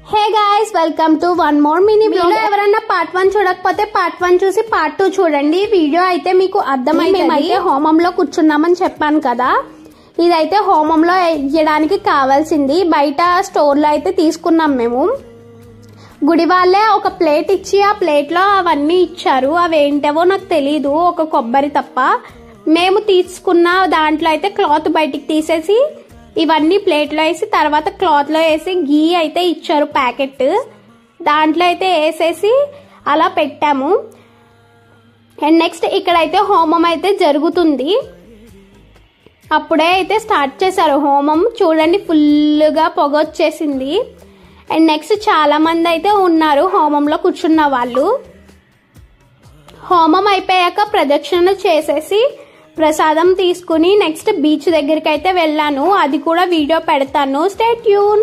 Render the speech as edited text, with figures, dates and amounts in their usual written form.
Hey guys, welcome to one more mini blog. ఎవరైనా part 1 చూడకపోతే part 1 చూసి part 2 చూడండి. వీడియో అయితే మీకు అర్థమైంది. మేమైతే హోమంలో కూర్చున్నామని చెప్పాను కదా, ఇదైతే హోమంలో వేయడానికి కావాల్సింది. బయట స్టోర్ లో అయితే తీసుకున్నాం మేము. గుడి వాళ్ళే ఒక ప్లేట్ ఇచ్చి ఆ ప్లేట్ లో అవన్నీ ఇచ్చారు. అవి ఏంటవో నాకు తెలీదు, ఒక కొబ్బరి తప్ప. మేము తీసుకున్న దాంట్లో అయితే క్లాత్ బయటికి తీసేసి ఇవన్నీ ప్లేట్లో వేసి తర్వాత క్లాత్ లో వేసి గీ అయితే ఇచ్చారు ప్యాకెట్. దాంట్లో అయితే వేసేసి అలా పెట్టాము. అండ్ నెక్స్ట్ ఇక్కడైతే హోమం అయితే జరుగుతుంది. అప్పుడే అయితే స్టార్ట్ చేశారు హోమం. చూడండి, ఫుల్గా పొగ వచ్చేసింది. అండ్ నెక్స్ట్ చాలా మంది అయితే ఉన్నారు హోమంలో కూర్చున్న వాళ్ళు. హోమం అయిపోయాక ప్రదక్షిణ చేసేసి ప్రసాదం తీసుకుని నెక్స్ట్ బీచ్ దగ్గరికి అయితే వెళ్ళాను. అది కూడా వీడియో పెడతాను. Stay tune.